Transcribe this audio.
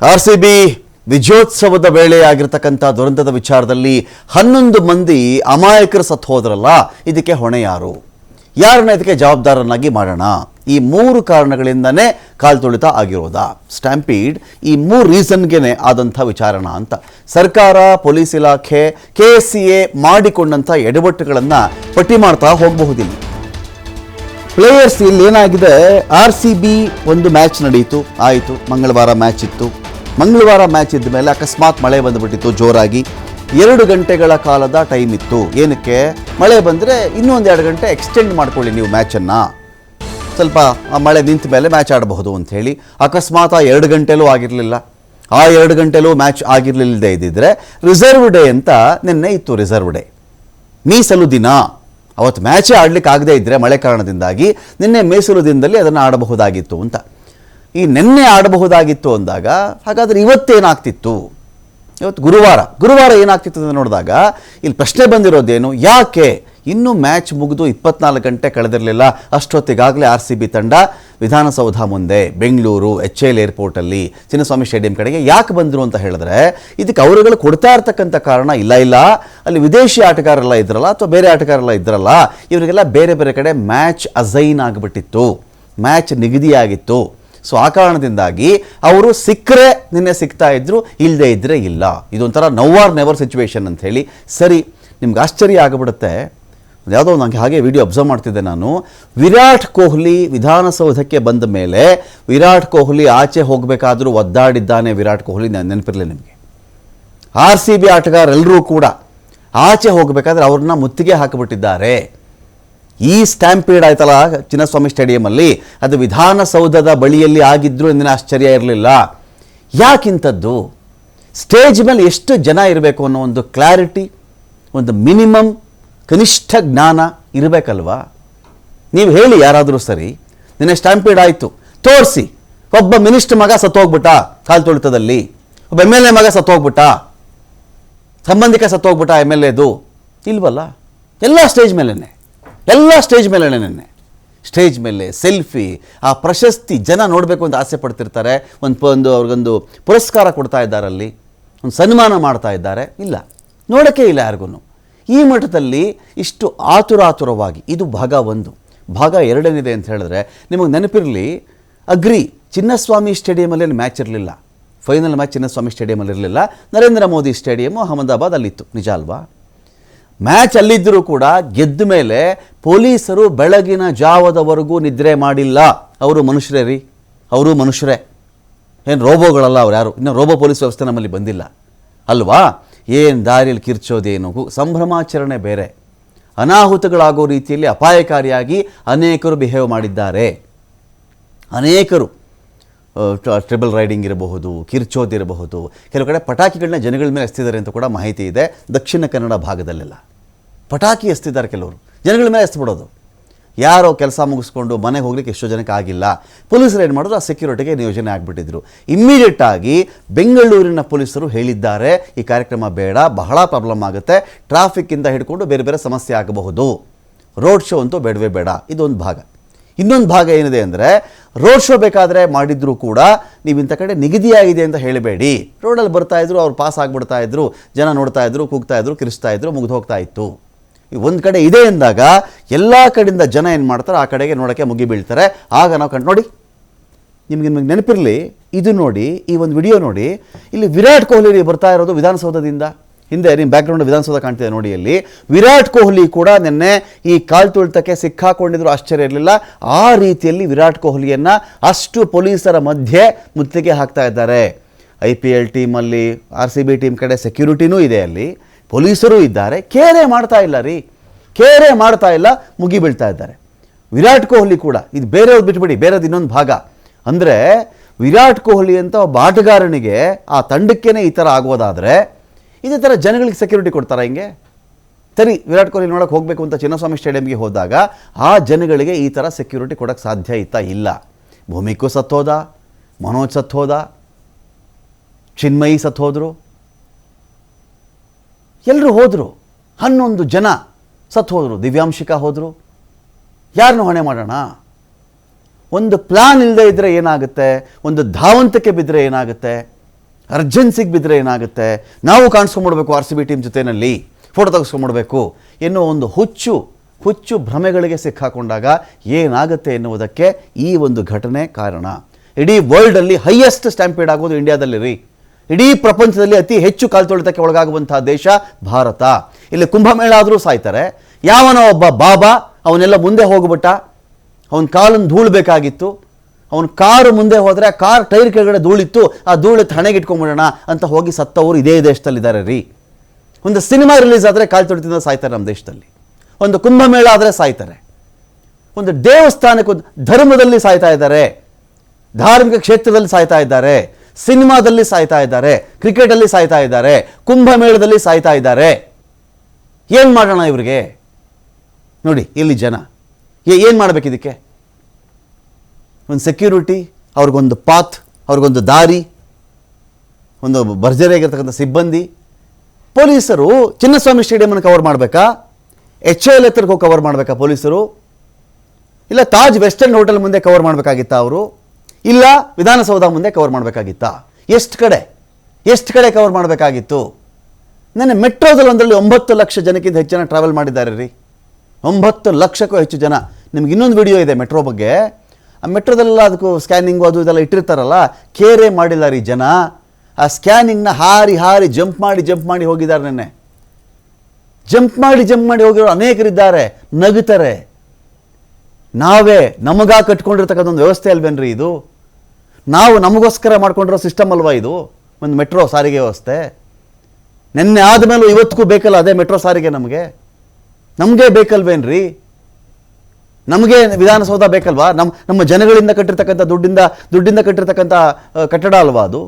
RCB ವಿಜಯೋತ್ಸವದ ವೇಳೆ ಆಗಿರತಕ್ಕಂಥ ದುರಂತದ ವಿಚಾರದಲ್ಲಿ 11 ಮಂದಿ ಅಮಾಯಕರು ಸತ್ತು ಹೋದ್ರಲ್ಲ, ಇದಕ್ಕೆ ಹೊಣೆ ಯಾರು? ಯಾರನ್ನ ಇದಕ್ಕೆ ಜವಾಬ್ದಾರನಾಗಿ ಮಾಡೋಣ? ಈ 3 ಕಾರಣಗಳಿಂದನೇ ಕಾಲ್ತುಳಿತ ಆಗಿರೋದಾ? ಸ್ಟ್ಯಾಂಪೀಡ್ ಈ 3 ರೀಸನ್ಗೆ ಆದಂಥ ವಿಚಾರಣ ಅಂತ ಸರ್ಕಾರ, ಪೊಲೀಸ್ ಇಲಾಖೆ, KSCA ಮಾಡಿಕೊಂಡಂಥ ಎಡವಟ್ಟುಗಳನ್ನು ಪಟ್ಟಿ ಮಾಡ್ತಾ ಹೋಗಬಹುದಿಲ್ಲ. ಪ್ಲೇಯರ್ಸ್ ಇಲ್ಲಿ ಏನಾಗಿದೆ, RCB ಒಂದು ಮ್ಯಾಚ್ ನಡೀತು, ಆಯಿತು, ಮಂಗಳವಾರ ಮ್ಯಾಚ್ ಇತ್ತು. ಮಂಗಳವಾರ ಮ್ಯಾಚ್ ಇದ್ದ ಮೇಲೆ ಅಕಸ್ಮಾತ್ ಮಳೆ ಬಂದುಬಿಟ್ಟಿತ್ತು ಜೋರಾಗಿ. 2 ಗಂಟೆಗಳ ಕಾಲದ ಟೈಮ್ ಇತ್ತು. ಏನಕ್ಕೆ? ಮಳೆ ಬಂದರೆ ಇನ್ನೊಂದು 2 ಗಂಟೆ ಎಕ್ಸ್ಟೆಂಡ್ ಮಾಡ್ಕೊಳ್ಳಿ ನೀವು ಮ್ಯಾಚನ್ನು, ಸ್ವಲ್ಪ ಮಳೆ ನಿಂತ ಮೇಲೆ ಮ್ಯಾಚ್ ಆಡಬಹುದು ಅಂಥೇಳಿ. ಅಕಸ್ಮಾತ್ ಆ 2 ಗಂಟೆಲೂ ಆಗಿರಲಿಲ್ಲ. ಆ 2 ಗಂಟೆಲೂ ಮ್ಯಾಚ್ ಆಗಿರಲಿಲ್ಲದೆ ಇದ್ದಿದ್ರೆ ರಿಸರ್ವ್ ಡೇ ಅಂತ ನಿನ್ನೆ ಇತ್ತು. ರಿಸರ್ವ್ ಡೇ, ಮೀಸಲು ದಿನ. ಅವತ್ತು ಮ್ಯಾಚೇ ಆಡಲಿಕ್ಕೆ ಆಗದೇ ಇದ್ದರೆ ಮಳೆ ಕಾರಣದಿಂದಾಗಿ ನಿನ್ನೆ ಮೀಸಲು ದಿನದಲ್ಲಿ ಅದನ್ನು ಆಡಬಹುದಾಗಿತ್ತು ಅಂತ. ಈ ನಿನ್ನೆ ಆಡಬಹುದಾಗಿತ್ತು ಅಂದಾಗ ಹಾಗಾದರೆ ಇವತ್ತೇನಾಗ್ತಿತ್ತು? ಇವತ್ತು ಗುರುವಾರ ಏನಾಗ್ತಿತ್ತು ಅಂತ ನೋಡಿದಾಗ ಇಲ್ಲಿ ಪ್ರಶ್ನೆ ಬಂದಿರೋದೇನು, ಯಾಕೆ ಇನ್ನೂ ಮ್ಯಾಚ್ ಮುಗಿದು 24 ಗಂಟೆ ಕಳೆದಿರಲಿಲ್ಲ, ಅಷ್ಟೊತ್ತಿಗಾಗಲೇ RCB ತಂಡ ವಿಧಾನಸೌಧ ಮುಂದೆ ಬೆಂಗಳೂರು HAL ಏರ್ಪೋರ್ಟಲ್ಲಿ ಚಿನ್ನಸ್ವಾಮಿ ಸ್ಟೇಡಿಯಂ ಕಡೆಗೆ ಯಾಕೆ ಬಂದರು ಅಂತ ಹೇಳಿದ್ರೆ, ಇದಕ್ಕೆ ಅವರುಗಳು ಕೊಡ್ತಾ ಇರ್ತಕ್ಕಂಥ ಕಾರಣ ಇಲ್ಲ ಅಲ್ಲಿ ವಿದೇಶಿ ಆಟಗಾರರೆಲ್ಲ ಇದ್ರಲ್ಲ ಅಥವಾ ಬೇರೆ ಆಟಗಾರರೆಲ್ಲ ಇದ್ರಲ್ಲ, ಇವರಿಗೆಲ್ಲ ಬೇರೆ ಬೇರೆ ಕಡೆ ಮ್ಯಾಚ್ ಅಸೈನ್ ಆಗಿಬಿಟ್ಟಿತ್ತು, ಮ್ಯಾಚ್ ನಿಗದಿಯಾಗಿತ್ತು. ಸೊ ಆ ಕಾರಣದಿಂದಾಗಿ ಅವರು ಸಿಕ್ಕರೆ ನಿನ್ನೆ ಸಿಗ್ತಾ ಇದ್ರು, ಇಲ್ಲದೆ ಇದ್ದರೆ ಇಲ್ಲ. ಇದೊಂಥರ ನೌ ಆರ್ ನೆವರ್ ಸಿಚುವೇಶನ್ ಅಂತ ಹೇಳಿ. ಸರಿ, ನಿಮ್ಗೆ ಆಶ್ಚರ್ಯ ಆಗಿಬಿಡುತ್ತೆ. ಯಾವುದೋ ನನಗೆ ಹಾಗೆ ವಿಡಿಯೋ ಅಬ್ಸರ್ವ್ ಮಾಡ್ತಿದ್ದೆ ನಾನು. ವಿರಾಟ್ ಕೊಹ್ಲಿ ವಿಧಾನಸೌಧಕ್ಕೆ ಬಂದ ಮೇಲೆ ವಿರಾಟ್ ಕೊಹ್ಲಿ ಆಚೆ ಹೋಗಬೇಕಾದ್ರೂ ಒದ್ದಾಡಿದ್ದಾನೆ. ವಿರಾಟ್ ಕೊಹ್ಲಿ ನೆನಪಿರಲಿ ನಿಮಗೆ. RCB ಆಟಗಾರರೆಲ್ಲರೂ ಕೂಡ ಆಚೆ ಹೋಗಬೇಕಾದ್ರೆ ಅವ್ರನ್ನ ಮುತ್ತಿಗೆ ಹಾಕಿಬಿಟ್ಟಿದ್ದಾರೆ. ಈ ಸ್ಟ್ಯಾಂಪೀಡ್ ಆಯ್ತಲ್ಲ ಚಿನ್ನಸ್ವಾಮಿ ಸ್ಟೇಡಿಯಮಲ್ಲಿ, ಅದು ವಿಧಾನಸೌಧದ ಬಳಿಯಲ್ಲಿ ಆಗಿದ್ದರೂ ಎಂದಿನ ಆಶ್ಚರ್ಯ ಇರಲಿಲ್ಲ. ಯಾಕಿಂಥದ್ದು? ಸ್ಟೇಜ್ ಮೇಲೆ ಎಷ್ಟು ಜನ ಇರಬೇಕು ಅನ್ನೋ ಒಂದು ಕ್ಲಾರಿಟಿ, ಒಂದು ಮಿನಿಮಮ್ ಕನಿಷ್ಠ ಜ್ಞಾನ ಇರಬೇಕಲ್ವಾ? ನೀವು ಹೇಳಿ ಯಾರಾದರೂ ಸರಿ, ನಿನ್ನೆ ಸ್ಟ್ಯಾಂಪೀಡ್ ಆಯಿತು, ತೋರಿಸಿ. ಒಬ್ಬ ಮಿನಿಸ್ಟರ್ ಮಗ ಸತ್ತೋಗ್ಬಿಟ್ಟ ಕಾಲ್ತುಳಿತದಲ್ಲಿ, ಒಬ್ಬ MLA ಮಗ ಸತ್ತೋಗ್ಬಿಟ್ಟ, ಸಂಬಂಧಿಕ ಸತ್ತೋಗ್ಬಿಟ್ಟ MLAದು, ಇಲ್ವಲ್ಲ. ಎಲ್ಲ ಸ್ಟೇಜ್ ಮೇಲೇ ನೆನ್ನೆ ಸ್ಟೇಜ್ ಮೇಲೆ ಸೆಲ್ಫಿ, ಆ ಪ್ರಶಸ್ತಿ ಜನ ನೋಡಬೇಕು ಅಂತ ಆಸೆ ಪಡ್ತಿರ್ತಾರೆ. ಅವ್ರಿಗೊಂದು ಪುರಸ್ಕಾರ ಕೊಡ್ತಾ ಇದ್ದಾರಲ್ಲಿ, ಒಂದು ಸನ್ಮಾನ ಮಾಡ್ತಾ ಇದ್ದಾರೆ. ಇಲ್ಲ, ನೋಡೋಕ್ಕೆ ಇಲ್ಲ ಯಾರಿಗೂ. ಈ ಮಟ್ಟದಲ್ಲಿ ಇಷ್ಟು ಆತುರವಾಗಿ ಇದು ಭಾಗ 1. ಭಾಗ 2 ಏನಿದೆ ಅಂತ ಹೇಳಿದ್ರೆ, ನಿಮಗೆ ನೆನಪಿರಲಿ, ಅಗ್ರಿ ಚಿನ್ನಸ್ವಾಮಿ ಸ್ಟೇಡಿಯಮಲ್ಲಿ ಮ್ಯಾಚ್ ಇರಲಿಲ್ಲ. ಫೈನಲ್ ಮ್ಯಾಚ್ ಚಿನ್ನಸ್ವಾಮಿ ಸ್ಟೇಡಿಯಮಲ್ಲಿ ಇರಲಿಲ್ಲ, ನರೇಂದ್ರ ಮೋದಿ ಸ್ಟೇಡಿಯಮು ಅಹಮದಾಬಾದ್ ಅಲ್ಲಿತ್ತು, ನಿಜ ಅಲ್ವಾ? ಮ್ಯಾಚ್ ಅಲ್ಲಿದ್ದರೂ ಕೂಡ ಗೆದ್ದ ಮೇಲೆ ಪೊಲೀಸರು ಬೆಳಗಿನ ಜಾವದವರೆಗೂ ನಿದ್ರೆ ಮಾಡಿಲ್ಲ. ಅವರು ಮನುಷ್ಯರೇ ರೀ, ಅವರು ಮನುಷ್ಯರೇ, ಏನು ರೋಬೋಗಳಲ್ಲ ಅವ್ರು ಯಾರು. ಇನ್ನು ರೋಬೋ ಪೊಲೀಸ್ ವ್ಯವಸ್ಥೆ ನಮ್ಮಲ್ಲಿ ಬಂದಿಲ್ಲ ಅಲ್ವಾ? ಏನು ದಾರಿಯಲ್ಲಿ ಕಿರ್ಚೋದೇನು, ಸಂಭ್ರಮಾಚರಣೆ ಬೇರೆ. ಅನಾಹುತಗಳಾಗೋ ರೀತಿಯಲ್ಲಿ ಅಪಾಯಕಾರಿಯಾಗಿ ಅನೇಕರು ಬಿಹೇವ್ ಮಾಡಿದ್ದಾರೆ. ಅನೇಕರು ಟ್ರಿಬಲ್ ರೈಡಿಂಗ್ ಇರಬಹುದು, ಕಿರ್ಚೋದಿರಬಹುದು, ಕೆಲವು ಕಡೆ ಪಟಾಕಿಗಳನ್ನ ಜನಗಳ ಮೇಲೆ ಎಸ್ತಿದ್ದಾರೆ ಅಂತ ಕೂಡ ಮಾಹಿತಿ ಇದೆ. ದಕ್ಷಿಣ ಕನ್ನಡ ಭಾಗದಲ್ಲೆಲ್ಲ ಪಟಾಕಿ ಎಸ್ತಿದ್ದಾರೆ ಕೆಲವರು, ಜನಗಳ ಮೇಲೆ ಎಸ್ಬಿಡೋದು. ಯಾರೋ ಕೆಲಸ ಮುಗಿಸ್ಕೊಂಡು ಮನೆಗೆ ಹೋಗ್ಲಿಕ್ಕೆ ಎಷ್ಟೋ ಜನಕ್ಕೆ ಆಗಿಲ್ಲ, ಪೊಲೀಸರು ಏನು ಮಾಡಿದ್ರು, ಆ ಸೆಕ್ಯೂರಿಟಿಗೆ ನಿಯೋಜನೆ ಆಗಿಬಿಟ್ಟಿದ್ರು. ಇಮ್ಮಿಡಿಯೇಟಾಗಿ ಬೆಂಗಳೂರಿನ ಪೊಲೀಸರು ಹೇಳಿದ್ದಾರೆ, ಈ ಕಾರ್ಯಕ್ರಮ ಬೇಡ, ಬಹಳ ಪ್ರಾಬ್ಲಮ್ ಆಗುತ್ತೆ, ಟ್ರಾಫಿಕ್ಕಿಂದ ಹಿಡ್ಕೊಂಡು ಬೇರೆ ಬೇರೆ ಸಮಸ್ಯೆ ಆಗಬಹುದು, ರೋಡ್ ಶೋ ಅಂತೂ ಬೇಡವೇ ಬೇಡ. ಇದೊಂದು ಭಾಗ. ಇನ್ನೊಂದು ಭಾಗ ಏನಿದೆ ಅಂದರೆ, ರೋಡ್ ಶೋ ಬೇಕಾದರೆ ಮಾಡಿದರೂ ಕೂಡ ನೀವು ಇಂಥ ಕಡೆ ನಿಗದಿಯಾಗಿದೆ ಅಂತ ಹೇಳಬೇಡಿ. ರೋಡಲ್ಲಿ ಬರ್ತಾಯಿದ್ರು, ಅವ್ರು ಪಾಸ್ ಆಗಿಬಿಡ್ತಾ ಇದ್ರು, ಜನ ನೋಡ್ತಾ ಇದ್ರು, ಕೂಗ್ತಾ ಇದ್ರು, ಕಿರಿಸ್ತಾ ಇದ್ರು, ಮುಗಿದು ಹೋಗ್ತಾ ಇತ್ತು. ಒಂದು ಕಡೆ ಇದೆ ಎಂದಾಗ ಎಲ್ಲ ಕಡೆಯಿಂದ ಜನ ಏನು ಮಾಡ್ತಾರೆ, ಆ ಕಡೆಗೆ ನೋಡೋಕ್ಕೆ ಮುಗಿ ಬೀಳ್ತಾರೆ. ಆಗ ನಾವು ನೋಡಿ, ನಿಮಗೆ ನೆನಪಿರಲಿ, ಇದು ನೋಡಿ, ಈ ಒಂದು ವಿಡಿಯೋ ನೋಡಿ. ಇಲ್ಲಿ ವಿರಾಟ್ ಕೊಹ್ಲಿ ಬರ್ತಾ ಇರೋದು ವಿಧಾನಸೌಧದಿಂದ. ಹಿಂದೆ ನಿಮ್ಮ ಬ್ಯಾಕ್ಗ್ರೌಂಡ್ ವಿಧಾನಸೌಧ ಕಾಣ್ತಿದೆ ನೋಡಿ. ಅಲ್ಲಿ ವಿರಾಟ್ ಕೊಹ್ಲಿ ಕೂಡ ನಿನ್ನೆ ಈ ಕಾಲ್ತುಳಿತಕ್ಕೆ ಸಿಕ್ಕಾಕೊಂಡಿದ್ರು, ಆಶ್ಚರ್ಯ ಇರಲಿಲ್ಲ. ಆ ರೀತಿಯಲ್ಲಿ ವಿರಾಟ್ ಕೊಹ್ಲಿಯನ್ನು ಅಷ್ಟು ಪೊಲೀಸರ ಮಧ್ಯೆ ಮುತ್ತಿಗೆ ಹಾಕ್ತಾ ಇದ್ದಾರೆ. IPL ಟೀಮಲ್ಲಿ RCB ಟೀಮ್ ಕಡೆ ಸೆಕ್ಯೂರಿಟಿನೂ ಇದೆ, ಅಲ್ಲಿ ಪೊಲೀಸರು ಇದ್ದಾರೆ. ಕೇರೆ ಮಾಡ್ತಾ ಇಲ್ಲ, ಮುಗಿ ಬೀಳ್ತಾ ಇದ್ದಾರೆ. ವಿರಾಟ್ ಕೊಹ್ಲಿ ಕೂಡ, ಇದು ಬೇರೆಯವ್ರು ಬಿಟ್ಬಿಡಿ, ಬೇರೆದು ಇನ್ನೊಂದು ಭಾಗ. ಅಂದರೆ ವಿರಾಟ್ ಕೊಹ್ಲಿ ಅಂತ ಒಬ್ಬ ಆಟಗಾರನಿಗೆ, ಆ ತಂಡಕ್ಕೇ ಈ ಥರ ಆಗೋದಾದರೆ, ಇದೇ ಥರ ಜನಗಳಿಗೆ ಸೆಕ್ಯೂರಿಟಿ ಕೊಡ್ತಾರೆ ಹಿಂಗೆ? ಸರಿ, ವಿರಾಟ್ ಕೊಹ್ಲಿ ನೋಡೋಕೆ ಹೋಗಬೇಕು ಅಂತ ಚಿನ್ನಸ್ವಾಮಿ ಸ್ಟೇಡಿಯಂಗೆ ಹೋದಾಗ ಆ ಜನಗಳಿಗೆ ಈ ಥರ ಸೆಕ್ಯೂರಿಟಿ ಕೊಡೋಕ್ಕೆ ಸಾಧ್ಯ ಇಲ್ಲ. ಭೂಮಿಕೂ ಸತ್ತೋದ, ಮನೋಜ್ ಸತ್ತೋದ, ಚಿನ್ಮಯಿ ಸತ್ತೋದ್ರು, ಎಲ್ಲರೂ ಹೋದರು. 11 ಜನ ಸತ್ತೋದ್ರು. ದಿವ್ಯಾಂಶಿಕಾ ಹೋದರು. ಯಾರನ್ನು ಹೊಣೆ ಮಾಡೋಣ? ಒಂದು ಪ್ಲಾನ್ ಇಲ್ಲದೆ ಇದ್ದರೆ ಏನಾಗುತ್ತೆ, ಒಂದು ಧಾವಂತಕ್ಕೆ ಬಿದ್ದರೆ ಏನಾಗುತ್ತೆ? ಅರ್ಜೆನ್ಸಿಗೆ ಬಿದ್ದರೆ ಏನಾಗುತ್ತೆ, ನಾವು ಕಾಣಿಸ್ಕೊಂಡ್ಬಿಡ್ಬೇಕು RCB ಟೀಮ್ ಜೊತೆಯಲ್ಲಿ, ಫೋಟೋ ತೆಗೆಸ್ಕೊಂಡ್ಬಿಡ್ಬೇಕು ಎನ್ನುವ ಒಂದು ಹುಚ್ಚು ಭ್ರಮೆಗಳಿಗೆ ಸಿಕ್ಕಾಕೊಂಡಾಗ ಏನಾಗುತ್ತೆ ಎನ್ನುವುದಕ್ಕೆ ಈ ಒಂದು ಘಟನೆ ಕಾರಣ. ಇಡೀ ವರ್ಲ್ಡಲ್ಲಿ ಹೈಯೆಸ್ಟ್ ಸ್ಟ್ಯಾಂಪೇಡ್ ಆಗೋದು ಇಂಡಿಯಾದಲ್ಲಿ ರೀ. ಇಡೀ ಪ್ರಪಂಚದಲ್ಲಿ ಅತಿ ಹೆಚ್ಚು ಕಾಲ್ತೊಳಿತಕ್ಕೆ ಒಳಗಾಗುವಂತಹ ದೇಶ ಭಾರತ. ಇಲ್ಲಿ ಕುಂಭಮೇಳ ಆದರೂ ಸಾಯ್ತಾರೆ. ಯಾವನೋ ಒಬ್ಬ ಬಾಬಾ ಅವನೆಲ್ಲ ಮುಂದೆ ಹೋಗ್ಬಿಟ್ಟ, ಅವನ ಕಾಲನ್ನು ಧೂಳಬೇಕಾಗಿತ್ತು, ಅವನ ಕಾರು ಮುಂದೆ ಹೋದರೆ ಆ ಕಾರ್ ಟೈರ್ ಕೆಳಗಡೆ ಧೂಳಿತ್ತು, ಆ ಧೂಳೆತ್ತು ಹಣೆಗೆ ಇಟ್ಕೊಂಡ್ಬಿಡೋಣ ಅಂತ ಹೋಗಿ ಸತ್ತವರು ಇದೇ ದೇಶದಲ್ಲಿದ್ದಾರೆ ರೀ. ಒಂದು ಸಿನಿಮಾ ರಿಲೀಸ್ ಆದರೆ ಕಾಲ್ತೊಳಿತದಿಂದ ಸಾಯ್ತಾರೆ ನಮ್ಮ ದೇಶದಲ್ಲಿ. ಒಂದು ಕುಂಭಮೇಳ ಆದರೆ ಸಾಯ್ತಾರೆ. ಒಂದು ದೇವಸ್ಥಾನಕ್ಕೆ, ಒಂದು ಧರ್ಮದಲ್ಲಿ ಸಾಯ್ತಾ ಇದ್ದಾರೆ, ಧಾರ್ಮಿಕ ಕ್ಷೇತ್ರದಲ್ಲಿ ಸಾಯ್ತಾ ಇದ್ದಾರೆ, ಸಿನಿಮಾದಲ್ಲಿ ಸಾಯ್ತಾ ಇದ್ದಾರೆ, ಕ್ರಿಕೆಟಲ್ಲಿ ಸಾಯ್ತಾ ಇದ್ದಾರೆ, ಕುಂಭಮೇಳದಲ್ಲಿ ಸಾಯ್ತಾ ಇದ್ದಾರೆ. ಏನು ಮಾಡೋಣ ಇವರಿಗೆ? ನೋಡಿ ಇಲ್ಲಿ ಜನ ಏನು ಮಾಡಬೇಕು ಇದಕ್ಕೆ? ಒಂದು ಸೆಕ್ಯೂರಿಟಿ, ಅವ್ರಿಗೊಂದು ಪಾತ್, ಅವ್ರಿಗೊಂದು ದಾರಿ, ಒಂದು ಭರ್ಜರಿಯಾಗಿರ್ತಕ್ಕಂಥ ಸಿಬ್ಬಂದಿ. ಪೊಲೀಸರು ಚಿನ್ನಸ್ವಾಮಿ ಸ್ಟೇಡಿಯಮನ್ನು ಕವರ್ ಮಾಡಬೇಕಾ? HAL ಎತ್ತರಕ್ಕೆ ಕವರ್ ಮಾಡಬೇಕಾ ಪೊಲೀಸರು? ಇಲ್ಲ ತಾಜ್ ವೆಸ್ಟರ್ನ್ ಹೋಟೆಲ್ ಮುಂದೆ ಕವರ್ ಮಾಡಬೇಕಾಗಿತ್ತಾ ಅವರು? ಇಲ್ಲ ವಿಧಾನಸೌಧ ಮುಂದೆ ಕವರ್ ಮಾಡಬೇಕಾಗಿತ್ತಾ? ಎಷ್ಟು ಕಡೆ ಕವರ್ ಮಾಡಬೇಕಾಗಿತ್ತು? ನೆನ್ನೆ ಮೆಟ್ರೋದಲ್ಲಿ ಒಂದರಲ್ಲಿ 9 ಲಕ್ಷ ಜನಕ್ಕಿಂತ ಹೆಚ್ಚು ಜನ ಟ್ರಾವೆಲ್ ಮಾಡಿದ್ದಾರೆ ರೀ. 9 ಲಕ್ಷಕ್ಕೂ ಹೆಚ್ಚು ಜನ. ನಿಮ್ಗೆ ಇನ್ನೊಂದು ವಿಡಿಯೋ ಇದೆ ಮೆಟ್ರೋ ಬಗ್ಗೆ. ಆ ಮೆಟ್ರೋದೆಲ್ಲ ಅದಕ್ಕೂ ಸ್ಕ್ಯಾನಿಂಗು ಅದು ಇದೆಲ್ಲ ಇಟ್ಟಿರ್ತಾರಲ್ಲ, ಕೇರೇ ಮಾಡಿಲ್ಲ ರೀ ಜನ. ಆ ಸ್ಕ್ಯಾನಿಂಗ್ನ ಹಾರಿ ಜಂಪ್ ಮಾಡಿ ಹೋಗಿದ್ದಾರೆ. ನೆನ್ನೆ ಜಂಪ್ ಮಾಡಿ ಹೋಗಿರೋ ಅನೇಕರಿದ್ದಾರೆ, ನಗುತ್ತಾರೆ. ನಾವೇ ನಮಗಾ ಕಟ್ಕೊಂಡಿರ್ತಕ್ಕಂಥ ಒಂದು ವ್ಯವಸ್ಥೆ ಅಲ್ವೇನ್ರಿ ಇದು? ನಾವು ನಮಗೋಸ್ಕರ ಮಾಡ್ಕೊಂಡಿರೋ ಸಿಸ್ಟಮ್ ಅಲ್ವಾ ಇದು? ಒಂದು ಮೆಟ್ರೋ ಸಾರಿಗೆ ವ್ಯವಸ್ಥೆ. ನಿನ್ನೆ ಆದಮೇಲೂ ಇವತ್ತಿಗೂ ಬೇಕಲ್ಲ ಅದೇ ಮೆಟ್ರೋ ಸಾರಿಗೆ? ನಮಗೆ ಬೇಕಲ್ವೇನ್ರಿ? ನಮಗೆ ವಿಧಾನಸೌಧ ಬೇಕಲ್ವಾ? ನಮ್ಮ ಜನಗಳಿಂದ ಕಟ್ಟಿರ್ತಕ್ಕಂಥ ದುಡ್ಡಿಂದ ಕಟ್ಟಿರ್ತಕ್ಕಂಥ ಕಟ್ಟಡ ಅಲ್ವಾ ಅದು?